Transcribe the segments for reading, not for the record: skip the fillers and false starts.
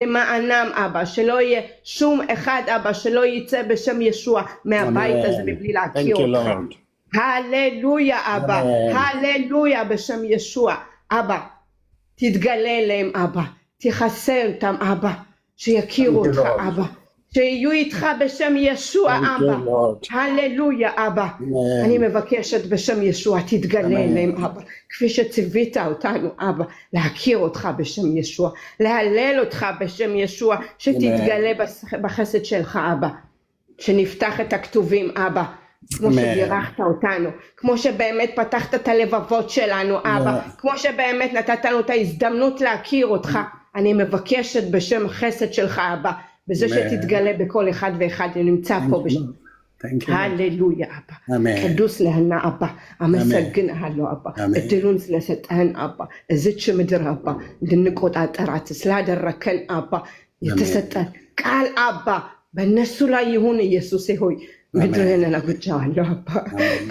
למענם אבא, שלא יהיה שום אחד אבא שלא יצא בשם ישוע מהבית הזה מבלי להכיר אותך. הללויה אבא, הללויה בשם ישוע. אבא, תתגלה אליהם אבא, תכסה אותם אבא, שיכירו אותך אבא, שיהיו איתך בשם ישוע אבא. הללויה אבא. אני מבקשת בשם ישוע תתגלה אליהם אבא, כפי שציווית אותנו אבא, להכיר אותך בשם ישוע, להלל אותך בשם ישוע, שתתגלה בחסד שלך אבא, שנפתח את הכתובים אבא, כמו שבירכת אותנו, כמו שבאמת פתחת את הלבבות שלנו אבא, כמו שבאמת נתת לנו את ההזדמנות להכיר אותך. אני מבקשת בשם חסד שלך אבא, בזה שתתגלה בכל אחד ואחד שנמצא פה בשם. הללויה אבא, קדוס להנה אבא, המסגן הלו אבא, እድሉን ስለሰጠን አባ እዚች ምድር አባ እንድንቆጣጠራት ስላደረከን አባ የተሰጠን ቃል አባ በእነሱ ላይ ይሁን ኢየሱስ ሆይ ምድርን አናግቻለሁ አባ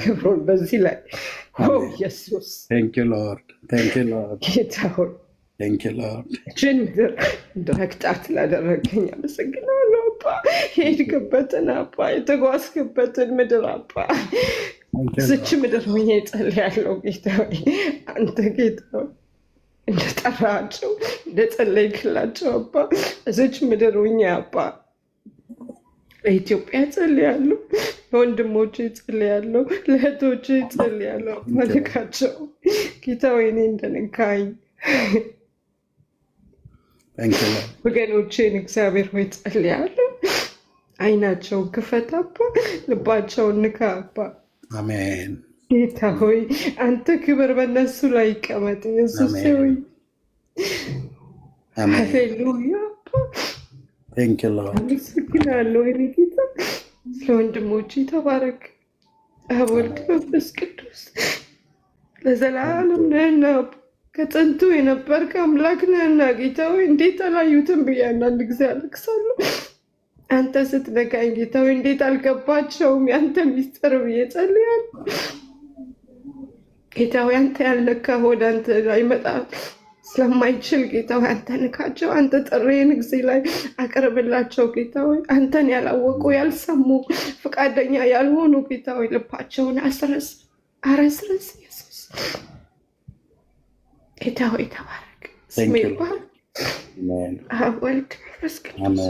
ክብሩን በዚህ ላይ ኢየሱስ Thank you Lord, thank you Lord, ጌታ ሆይ thank you Lord. እችን ምድር እንደረግጣት ላደረገኝ አመሰግናለሁ አባ። የሄድክበትን አባ የተጓዝክበትን ምድር አባ እዚች ምድር ሆኜ ጸልያለሁ ጌታ ሆይ አንተ ጌታ ሆይ እንደጠራቸው እንደጸለይክላቸው አባ እዚች ምድር ሆኜ አባ ለኢትዮጵያ ጸልያለሁ፣ ለወንድሞቼ ጸልያለሁ፣ ለእህቶቼ ጸልያለሁ አባ ልካቸው ጌታ ሆይ እኔ እንደነካኝ ወገኖቼን እግዚአብሔር ሆይ ጸልያለሁ። አይናቸውን ክፈት አባ፣ ልባቸውን ንካ አባ። አሜን ጌታ ሆይ አንተ ክብር በእነሱ ላይ ይቀመጥ ኢየሱስ ሆይ። ሃሌሉያ አባ። Thank you Lord. አመሰግናለሁ የኔ ጌታ። ስለ ወንድሞቼ ተባረክ አብ ወልድ መንፈስ ቅዱስ ለዘላለም ነህና ከጥንቱ የነበርክ አምላክ ነህና ጌታ ሆይ እንዴት አላዩትም ብዬ አንዳንድ ጊዜ አለቅሳለሁ። አንተ ስትነካኝ ጌታ ሆይ እንዴት አልገባቸውም ያንተ ሚስጥር ብዬ ጸልያለሁ። ጌታ ሆይ አንተ ያልነካህ ወደ አንተ አይመጣ ስለማይችል ጌታ ሆይ አንተ ንካቸው። አንተ ጥሪህን ጊዜ ላይ አቅርብላቸው ጌታ ሆይ። አንተን ያላወቁ ያልሰሙ ፈቃደኛ ያልሆኑ ጌታ ሆይ ልባቸውን አስረስ ኢየሱስ ጌታ ሆይ ተባረክ። ስሜ ይባረክ። አሜን። አብ ወልድ መንፈስ ቅዱስ